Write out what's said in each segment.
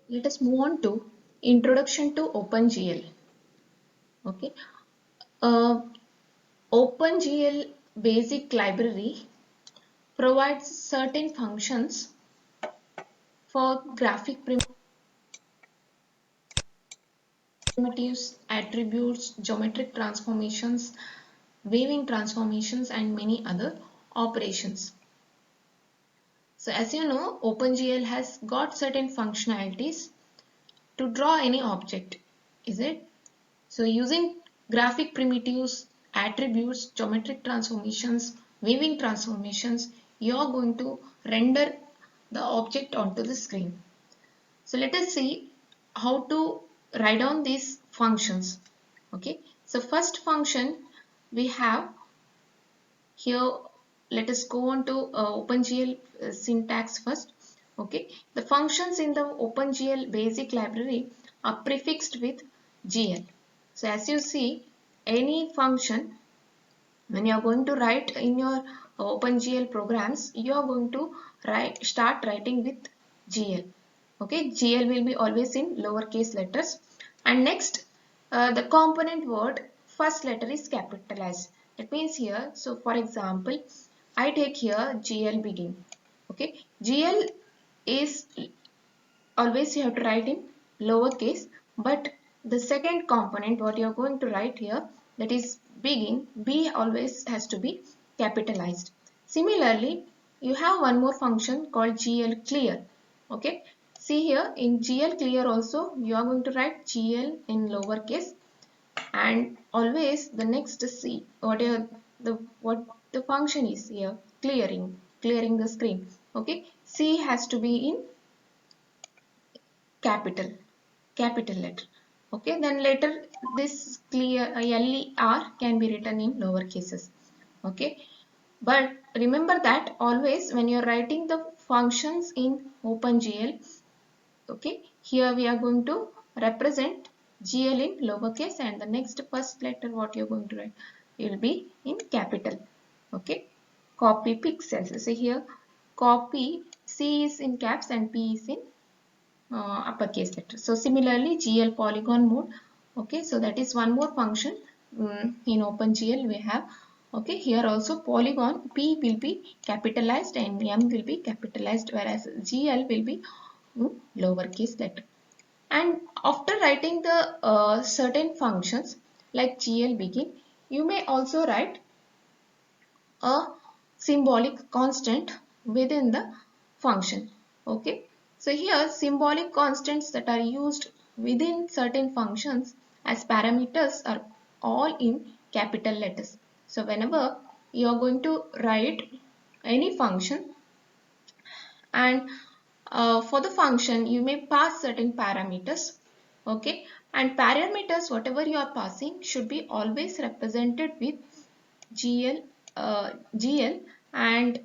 Let us move on to Introduction to OpenGL. Okay. Uh, OpenGL basic library provides certain functions for graphic primitives, attributes, geometric transformations, weaving transformations, and many other operations. So as you know, OpenGL has got certain functionalities to draw any object, is it? So using graphic primitives, attributes, geometric transformations, weaving transformations, you are going to render the object onto the screen. So let us see how to write down these functions. Okay. So first function we have here. Let us go on to OpenGL syntax first. Okay. The functions in the OpenGL basic library are prefixed with GL. So as you see, any function, when you are going to write in your OpenGL programs, you are going to start writing with GL. Okay, GL will be always in lowercase letters. And next, the component word first letter is capitalized. That means here, so for example, I take here GL begin. Okay, GL is always you have to write in lowercase, but the second component what you are going to write here, that is begin, B always has to be capitalized. Similarly, you have one more function called GL clear. Okay, see here in GL clear also you are going to write GL in lowercase, and always the next C whatever what the function is here, clearing the screen. Okay, C has to be in capital letter. Okay, then later this clear ler can be written in lower cases. Okay, but remember that always when you're writing the functions in OpenGL, okay, here we are going to represent GL in lowercase, and the next first letter what you're going to write will be in capital. Okay, copy pixels. So here copy, C is in caps and P is in uppercase letter. So similarly GL polygon mode. Okay, so that is one more function in OpenGL we have. Okay, here also polygon P will be capitalized and M will be capitalized, whereas GL will be lowercase letter. And after writing the certain functions like GL begin, you may also write a symbolic constant within the function. Okay, so here symbolic constants that are used within certain functions as parameters are all in capital letters. So whenever you are going to write any function, and for the function you may pass certain parameters. Okay, and parameters whatever you are passing should be always represented with GL, GL, and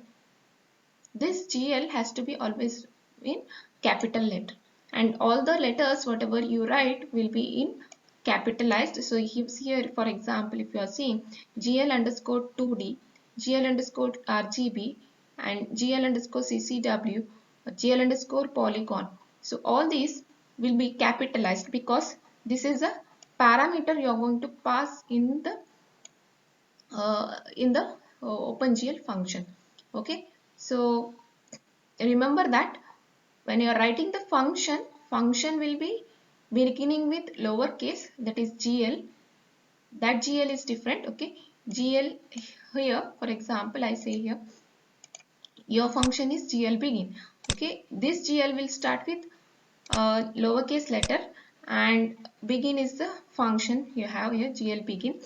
this GL has to be always in capital letter, and all the letters whatever you write will be in capitalized. So here for example if you are seeing GL underscore 2D, GL underscore RGB, and GL underscore CCW, GL underscore polygon, so all these will be capitalized because this is a parameter you are going to pass in the OpenGL function. Okay, so remember that when you are writing the function will be beginning with lowercase, that is GL. That GL is different. Okay, GL here for example I say here your function is GL begin. Okay, this GL will start with lowercase letter, and begin is the function you have here, GL begin.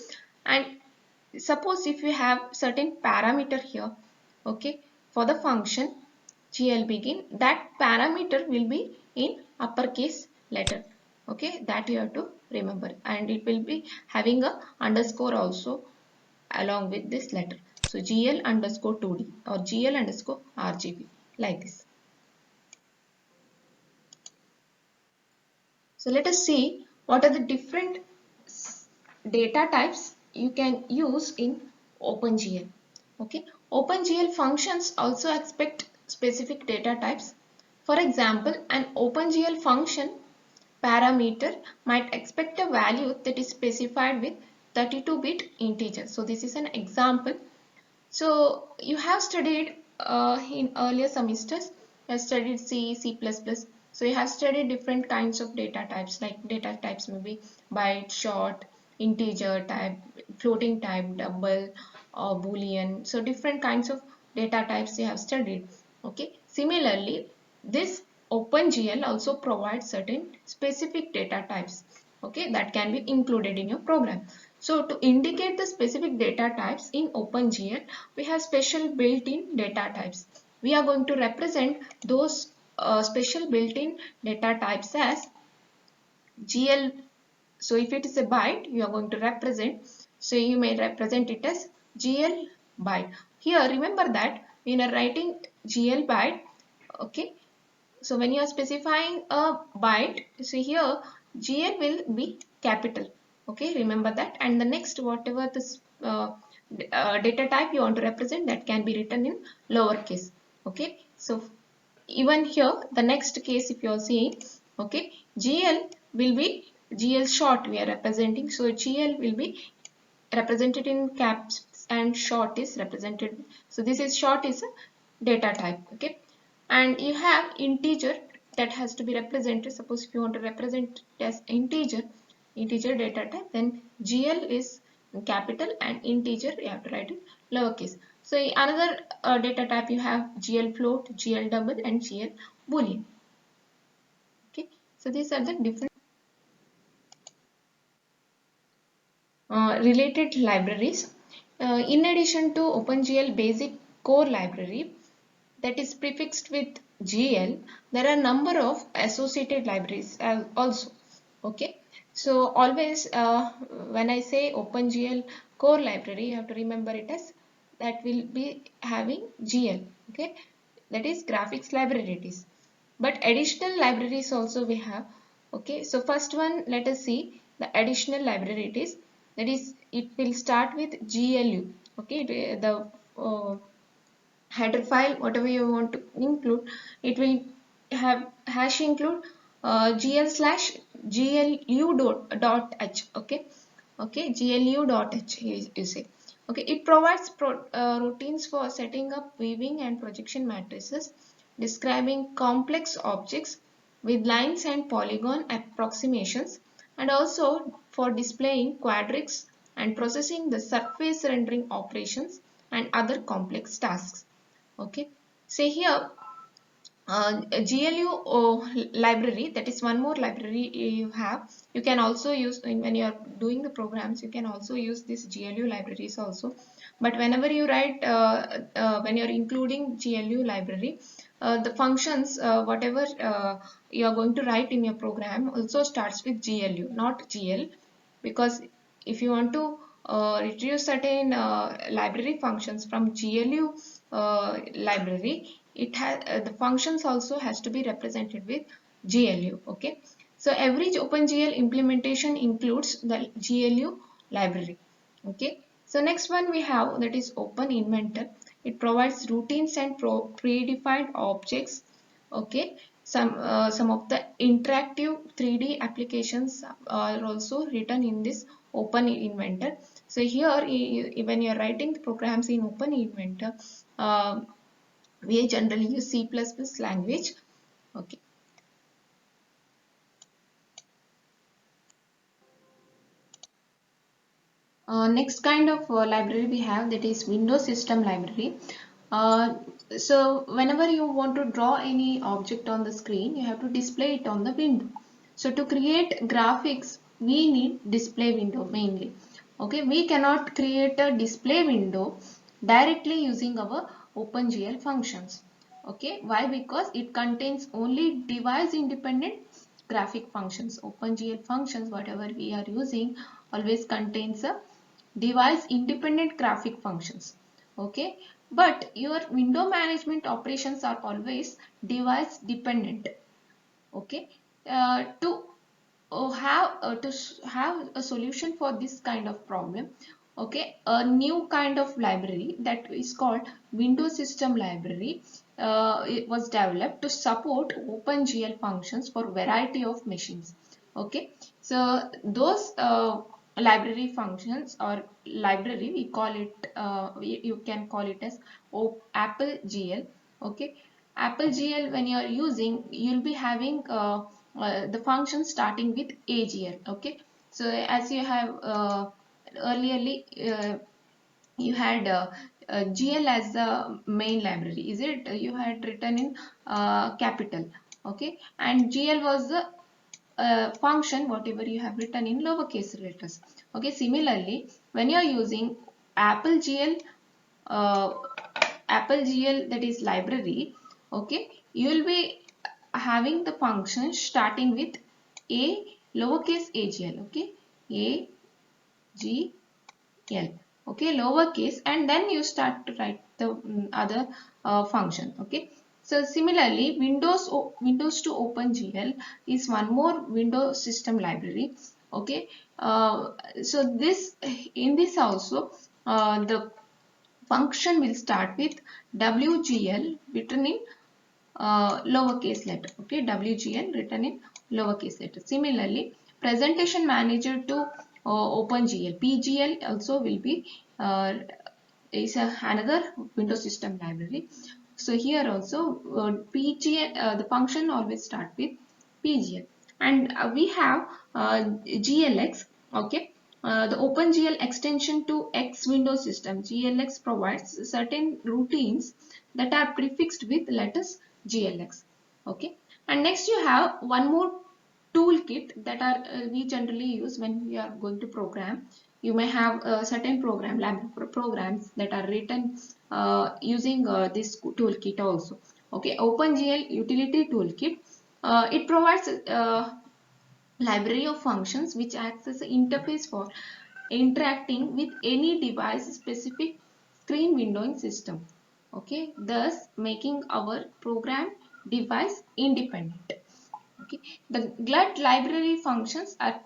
And suppose if you have certain parameter here, okay, for the function GL begin, that parameter will be in uppercase letter. Okay, that you have to remember, and it will be having a underscore also along with this letter. So GL underscore 2D or GL underscore RGB, like this. So let us see what are the different data types you can use in OpenGL. Okay, OpenGL functions also expect specific data types. For example, an OpenGL function parameter might expect a value that is specified with 32-bit integer. So this is an example. So you have studied in earlier semesters, you have studied C, C++. So you have studied different kinds of data types, like data types may be byte, short, integer type, floating type, double, or boolean. So different kinds of data types you have studied. Okay. Similarly, this OpenGL also provides certain specific data types, okay, that can be included in your program. So to indicate the specific data types in OpenGL, we have special built-in data types. We are going to represent those special built-in data types as GL. So if it is a byte, you are going to represent, so you may represent it as GL byte. Here remember that when you are writing GL byte, okay, so when you are specifying a byte, so here GL will be capital. Okay, remember that. And the next, whatever this data type you want to represent, that can be written in lowercase. Okay, so even here the next case, if you are seeing, okay, GL will be GL short we are representing. So GL will be represented in caps and short is represented. So this is short is a data type. Okay, and you have integer that has to be represented. Suppose if you want to represent it as integer data type, then GL is capital and integer you have to write in lowercase. So another data type you have GL float, GL double, and GL boolean. Okay, so these are the different related libraries. In addition to OpenGL basic core library that is prefixed with GL, there are a number of associated libraries also. Okay, so always when I say OpenGL core library, you have to remember it as that will be having GL. Okay, that is graphics library it is. But additional libraries also we have. Okay, so first one, let us see the additional library it is. That is, it will start with GLU. Okay, the header file, whatever you want to include, it will have hash include gl/glu.h. Okay, okay, glu.h you say. Okay, it provides routines for setting up weaving and projection matrices, describing complex objects with lines and polygon approximations, and also for displaying quadrics and processing the surface rendering operations and other complex tasks. Okay, say here GLU library, that is one more library you have. You can also use when you are doing the programs, you can also use this GLU libraries also. But whenever you write when you are including GLU library, the functions whatever you are going to write in your program also starts with GLU, not GL, because if you want to retrieve certain library functions from GLU library, it has the functions also has to be represented with GLU. Okay, so every OpenGL implementation includes the GLU library. Okay, so next one we have, that is Open Inventor. It provides routines and predefined objects. Okay, some of the interactive 3D applications are also written in this Open Inventor. So here when you are writing programs in Open Inventor, we generally use C++ language. Okay. Next kind of library we have, that is Windows System Library. So whenever you want to draw any object on the screen, you have to display it on the window. So to create graphics, we need display window mainly. Okay, we cannot create a display window directly using our OpenGL functions. Okay, why? Because it contains only device independent graphic functions. OpenGL functions, whatever we are using, always contains a device independent graphic functions. Okay, but your window management operations are always device dependent. Okay, to have a solution for this kind of problem, okay, a new kind of library that is called Windows System Library it was developed to support OpenGL functions for variety of machines. Okay, so those library functions or library, we call it, you can call it as Apple GL. Okay, Apple GL, when you are using, you'll be having the function starting with AGL. Okay, so as you have earlierly you had GL as the main library, is it? You had written in capital, okay, and GL was the function whatever you have written in lowercase letters. Okay, similarly, when you are using Apple GL, uh, Apple GL, that is library, okay, you will be having the function starting with a lowercase agl, okay, a g L, okay, lowercase, and then you start to write the other function. Okay, so similarly, Windows to OpenGL is one more Windows system library. Okay, so this, in this also, the function will start with WGL written in lowercase letter. Okay, WGL written in lowercase letter. Similarly, presentation manager to OpenGL, PGL also will be is another Windows system library. So here also PGL, the function always start with PGL, and we have GLX. Okay, the OpenGL extension to X Windows system, GLX provides certain routines that are prefixed with letters GLX. Okay, and next you have one more toolkit that are we generally use when we are going to program. You may have certain programs that are written using this toolkit also. Okay, OpenGL utility toolkit. It provides library of functions which acts as an interface for interacting with any device specific screen windowing system. Okay, thus making our program device independent. Okay, the GLUT library functions are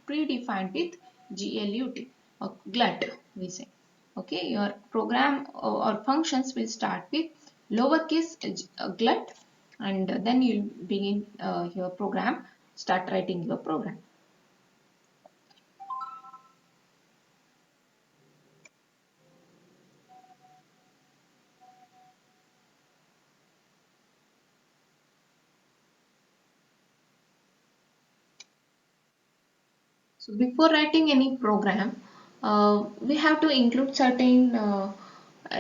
predefined with GLUT or GLUT, we say. Okay, your program or functions will start with lowercase GLUT, and then you begin your program, start writing your program. So before writing any program, we have to include certain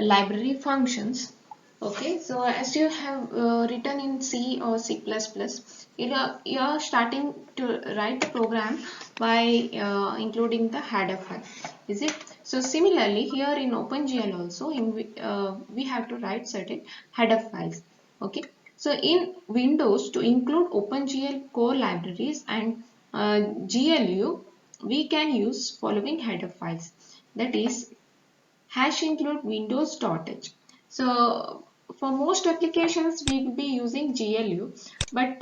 library functions. Okay, so as you have written in C or C++, you are starting to write the program by including the header file. Is it? So similarly, here in OpenGL also, we have to write certain header files. Okay, so in Windows, to include OpenGL core libraries and GLU, we can use following header files. That is #include windows.h. So for most applications we will be using GLU, but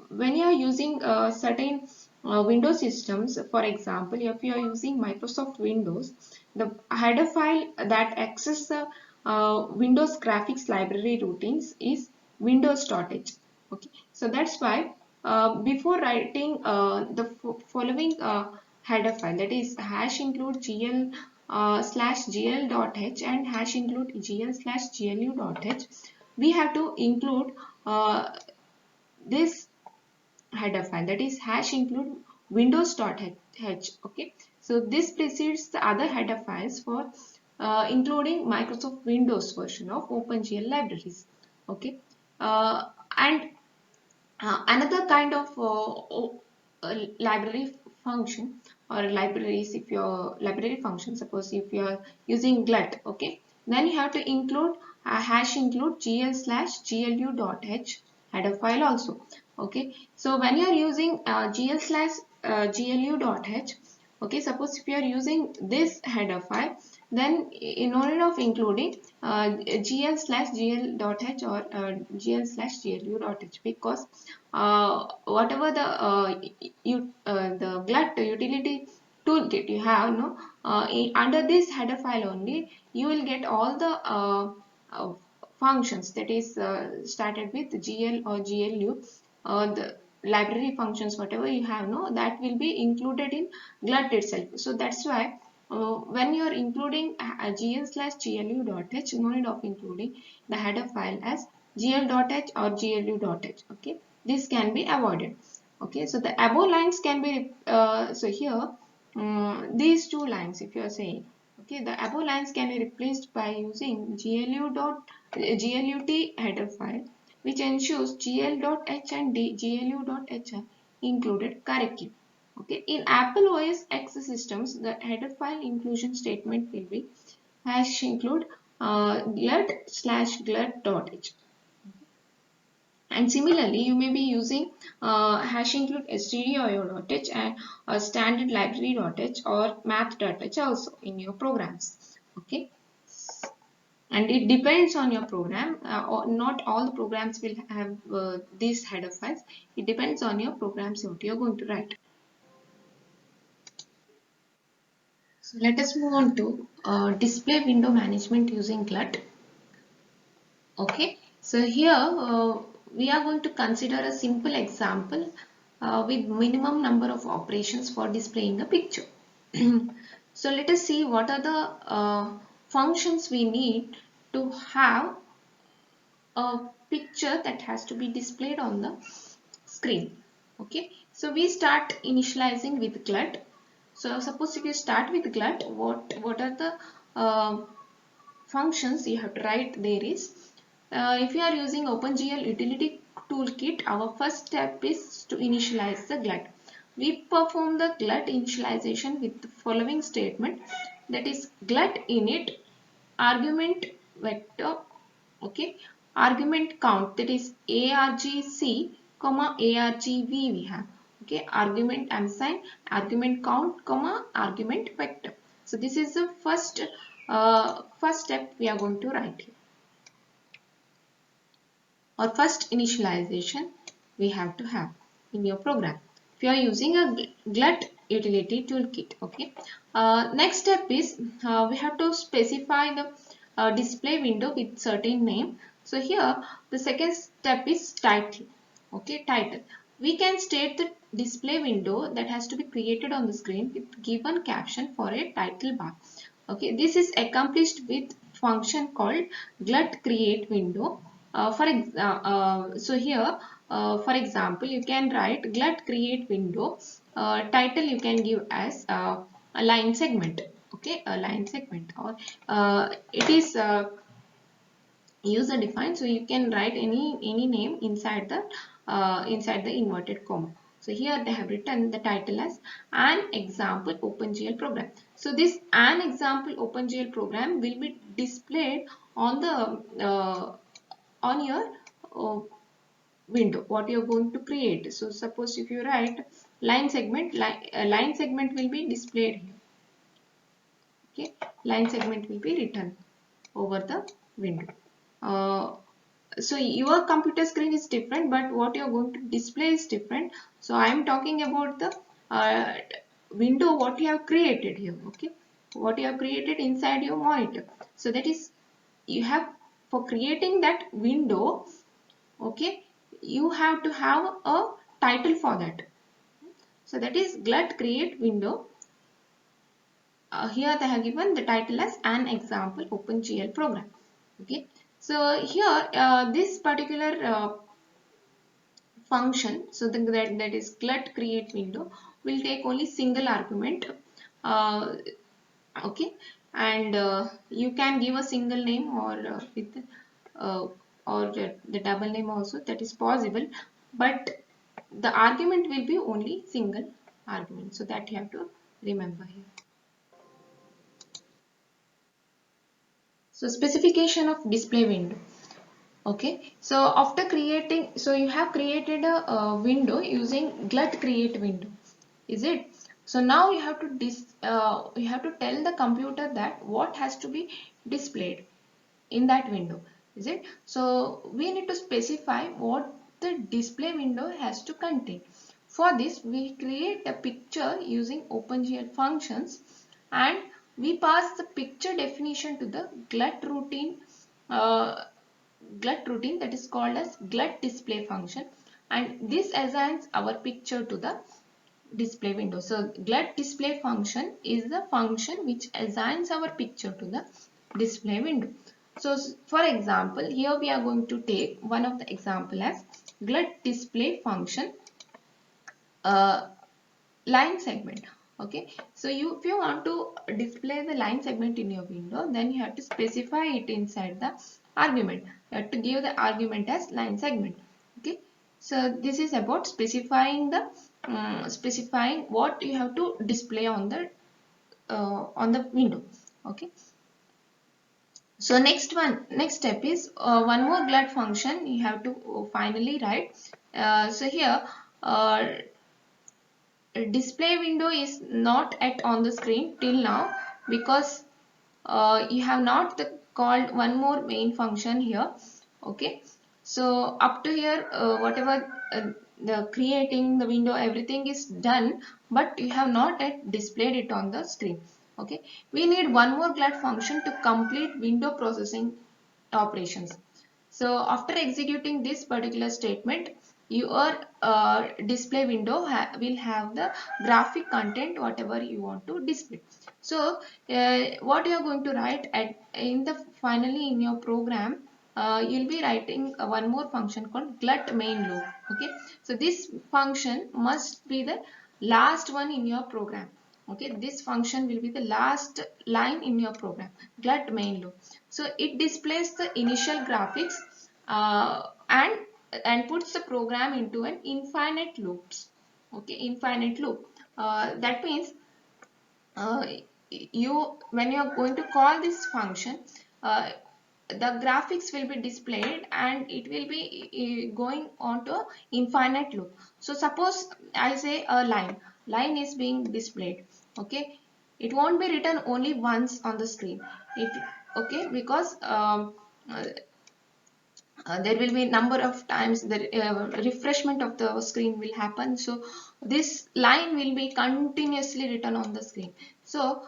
when you are using certain Windows systems, for example, if you are using Microsoft Windows, the header file that access the Windows graphics library routines is windows.h. Okay, so that's why before writing the following header file, that is #include gl /gl.h and #include gl /glu.h, we have to include this header file, that is #include windows.h. Okay, so this precedes the other header files for including Microsoft Windows version of OpenGL libraries. Okay, and another kind of library function or libraries, if your library function, suppose if you are using GLUT, okay, then you have to include #include gl /glu.h header file also. Okay, so when you are using gl /glu.h, okay, suppose if you are using this header file, then in order of including gl /gl.h or gl /glu.h, because whatever the the GLUT utility toolkit you have, no, under this header file only you will get all the functions that is started with GL or GLU, the library functions, whatever you have, no, that will be included in GLUT itself. So that's why when you are including gl/glu.h, no need of including the header file as gl.h or glu.h. Okay, this can be avoided. Okay, so the above lines can be so here these two lines, if you are saying, okay, the above lines can be replaced by using glut header file, which ensures gl.h and glu.h are included correctly. Okay, in Apple OS X systems, the header file inclusion statement will be #include glut/glut.h. And similarly, you may be using #include stdio.h and standard library.h or math.h also in your programs. Okay, and it depends on your program. Not all the programs will have these header files. It depends on your programs what you are going to write. So let us move on to display window management using GLUT. Okay, so here we are going to consider a simple example with minimum number of operations for displaying a picture. So let us see what are the functions we need to have a picture that has to be displayed on the screen. Okay, so we start initializing with GLUT. So suppose if you start with GLUT, what are the functions you have to write there is, if you are using OpenGL utility toolkit, our first step is to initialize the GLUT. We perform the GLUT initialization with the following statement, that is GLUT init argument vector, okay, argument count, that is argc comma argv we have, okay, argument ampersand argument count comma argument vector. So this is the first step we are going to write here, or first initialization we have to have in your program if you are using a GLUT utility toolkit. Okay, next step is we have to specify the display window with certain name. So here the second step is title. Okay, title. We can state the display window that has to be created on the screen with given caption for a title bar. Okay, this is accomplished with function called GLUT create window. So here, for example, you can write GLUT create window. Title you can give as a line segment. Okay, a line segment, or it is user defined, so you can write any name inside the inverted comma. So here they have written the title as an example OpenGL program. So this an example OpenGL program will be displayed on the on your window what you are going to create. So suppose if you write line segment, line segment will be displayed here. Okay, line segment will be written over the window. So your computer screen is different, but what you are going to display is different. So I am talking about the window what you have created here. Okay, what you have created inside your monitor. So that is, you have, for creating that window, okay, you have to have a title for that. So that is GLUT create window. Here they have given the title as an example OpenGL program. Okay, so here this particular function, so that is GLUT create window, will take only single argument. Okay, and you can give a single name or with uh, or the double name also, that is possible, but the argument will be only single argument, so that you have to remember here. So specification of display window. Okay, so after creating, so you have created a window using GLUT create window, is it? So now you have to tell the computer that what has to be displayed in that window, is it? So we need to specify what the display window has to contain. For this, we create a picture using OpenGL functions, and we pass the picture definition to the GLUT routine glut routine that is called as glut display function, and this assigns our picture to the display window. So glut display function is the function which assigns our picture to the display window. So for example, here we are going to take one of the example as glut display function uh, line segment. Okay, so if you want to display the line segment in your window, then you have to specify it inside the argument. You have to give the argument as line segment. Okay, so this is about specifying the specifying what you have to display on the window. Okay, so next step is one more glut function you have to finally write. So here display window is not at on the screen till now, because you have not called one more main function here. Okay, so up to here whatever the creating the window, everything is done, but you have not yet displayed it on the screen. Okay, we need one more glut function to complete window processing operations. So after executing this particular statement, your display window will have the graphic content whatever you want to display. So what you are going to write at in the finally in your program, you'll be writing one more function called glut main loop. Okay, so this function must be the last one in your program. Okay, this function will be the last line in your program, glut main loop. So it displays the initial graphics and puts the program into an infinite loops. Okay, infinite loop. That means uh, when you are going to call this function, uh, the graphics will be displayed and it will be going on to infinite loop. So suppose I say a line is being displayed. Okay, it won't be written only once on the screen. It okay, because uh, there will be number of times the refreshment of the screen will happen. So this line will be continuously written on the screen. So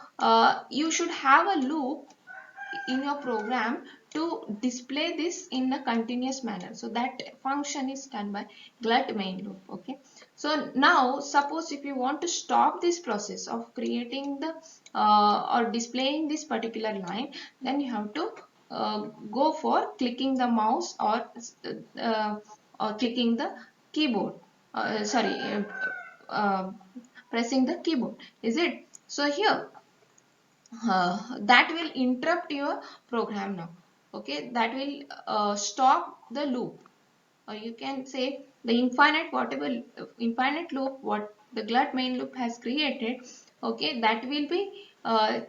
you should have a loop in your program to display this in a continuous manner. So that function is done by glut main loop. Okay, so now suppose if you want to stop this process of creating the or displaying this particular line, then you have to go for clicking the mouse uh, or clicking the keyboard, sorry, uh, pressing the keyboard, is it? So here that will interrupt your program now. Okay, that will stop the loop, or you can say the infinite whatever infinite loop what the glut main loop has created. Okay, that will be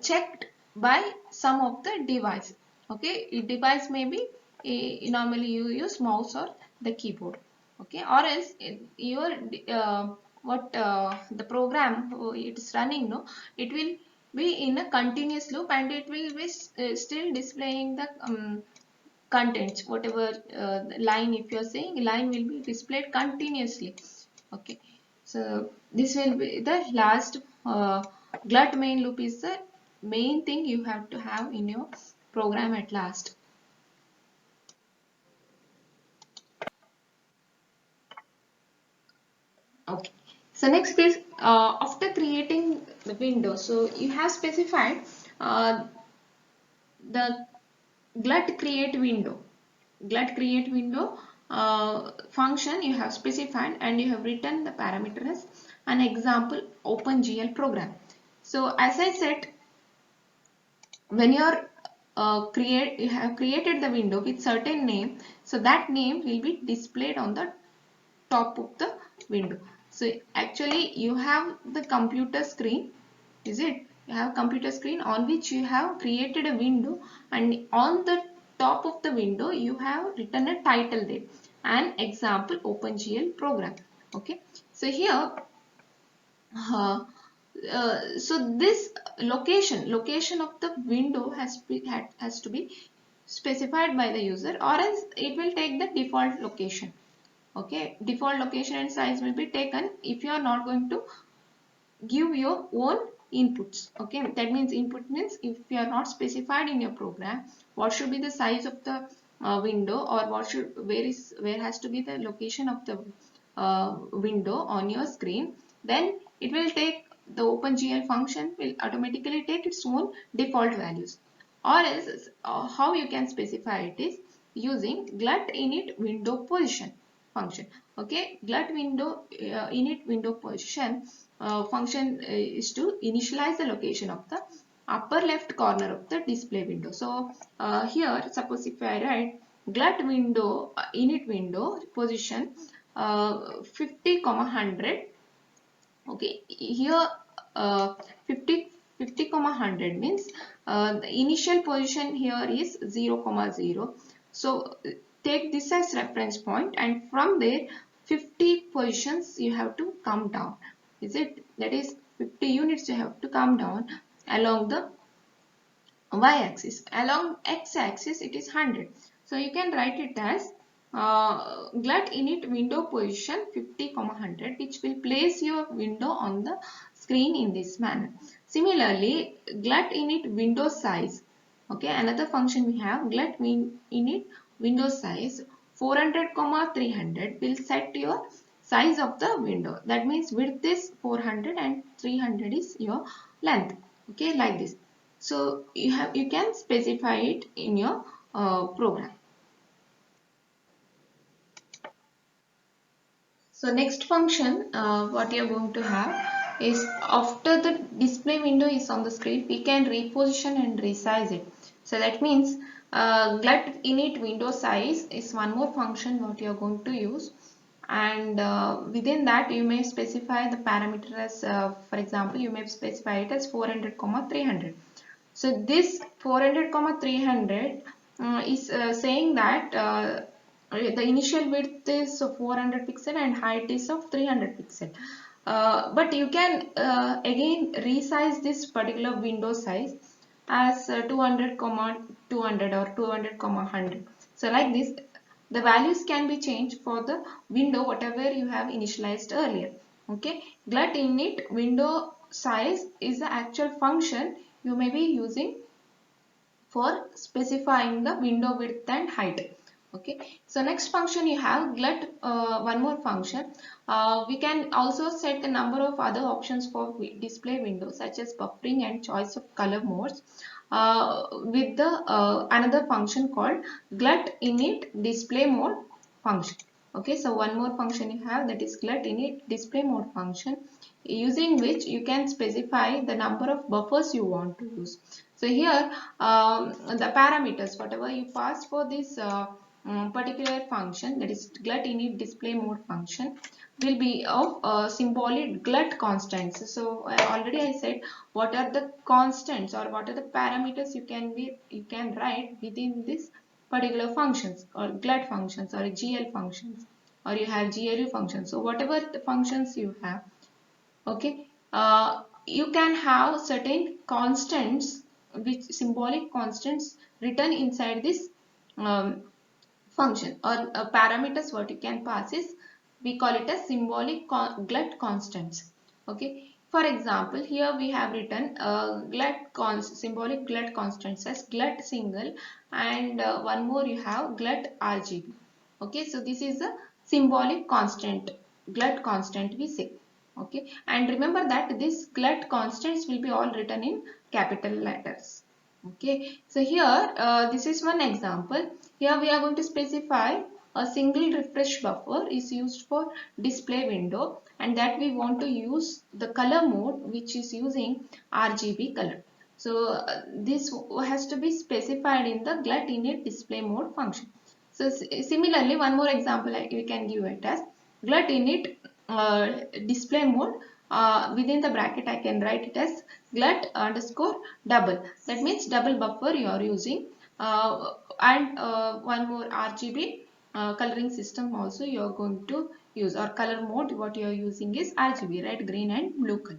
checked by some of the device. Okay, device may be normally you use mouse or the keyboard. Okay, or else your what the program it is running, no, it will be in a continuous loop and it will be still displaying the contents whatever line, if you are saying line will be displayed continuously. Okay, so this will be the last glut main loop is the main thing you have to have in your program at last. Okay, so next is after creating the window, so you have specified the glut create window function you have specified, and you have written the parameter as an example OpenGL program. So as I said, when you have created the window with certain name, so that name will be displayed on the top of the window. So actually you have the computer screen, is it? You have computer screen on which you have created a window, and on the top of the window you have written a title there, an example OpenGL program. Okay, so here uh, so this location of the window has to be specified by the user, or else it will take the default location. Okay, default location and size will be taken if you are not going to give your own inputs. Okay, that means input means if you are not specified in your program what should be the size of the window, or where has to be the location of the window on your screen, then it will take the OpenGL function will automatically take its own default values. Or else how you can specify it is using glut init window position function. Okay, glut window init window position function is to initialize the location of the upper left corner of the display window. So here suppose if I write glut window init window position 50, 100. Okay, here 50, 50, 100 means the initial position here is 0, 0. So take this as reference point, and from there 50 positions you have to come down. Is it? That is 50 units you have to come down along the y-axis. Along x-axis it is 100. So you can write it as glut init window position 50, 100, which will place your window on the screen in this manner. Similarly, glut init window size. Okay, another function we have, glut init window size 400, 300 will set your size of the window. That means width is 400 and 300 is your length. Okay, like this. So you can specify it in your program. So next function what you are going to have is, after the display window is on the screen, we can reposition and resize it. So that means glut init window size is one more function what you are going to use, and within that you may specify the parameter as for example you may specify it as 400, 300. So this 400, 300 is saying that the initial width is 400 pixel and height is of 300 pixel. But you can again resize this particular window size as 200, 200 or 200, 100. So like this, the values can be changed for the window whatever you have initialized earlier. Okay, glut init window size is the actual function you may be using for specifying the window width and height. Okay, so next function you have glut, one more function. We can also set the number of other options for display windows such as buffering and choice of color modes with the another function called glut init display mode function. Okay, so one more function you have, that is glut init display mode function, using which you can specify the number of buffers you want to use. So here the parameters whatever you pass for this particular function, that is glut init display mode function, will be of symbolic glut constants. So already I said what are the constants or what are the parameters you can write within this particular functions or glut functions or GL functions, or you have GLU functions. So whatever the functions you have, okay, you can have certain constants, which symbolic constants written inside this um, function, or parameters what you can pass is, we call it as symbolic glut constants. Okay, for example here we have written symbolic glut constants as glut single, and one more you have glut RGB. Okay, so this is a symbolic constant, glut constant we say. Okay, and remember that these glut constants will be all written in capital letters. Okay, so here this is one example. Here we are going to specify a single refresh buffer is used for display window, and that we want to use the color mode which is using RGB color. So this has to be specified in the glut init display mode function. So similarly, one more example we can give it as glut init display mode. Within the bracket I can write it as glut underscore double. That means double buffer you are using, and one more RGB coloring system also you are going to use, or color mode what you are using is RGB, red, green and blue color.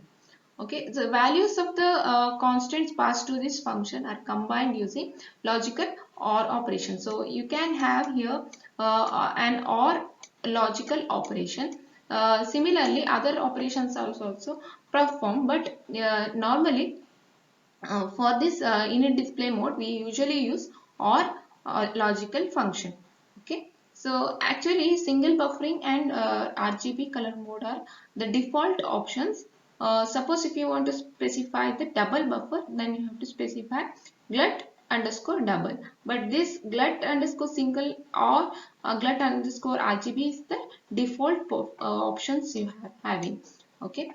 Okay, the values of the constants passed to this function are combined using logical OR operation. So you can have here an OR logical operation. Similarly, other operations are also performed, but normally for this init display mode we usually use OR logical function. Okay, so actually single buffering and RGB color mode are the default options. Suppose if you want to specify the double buffer, then you have to specify glut underscore double. But this glut underscore single or glut underscore RGB is the default options you have having. Okay.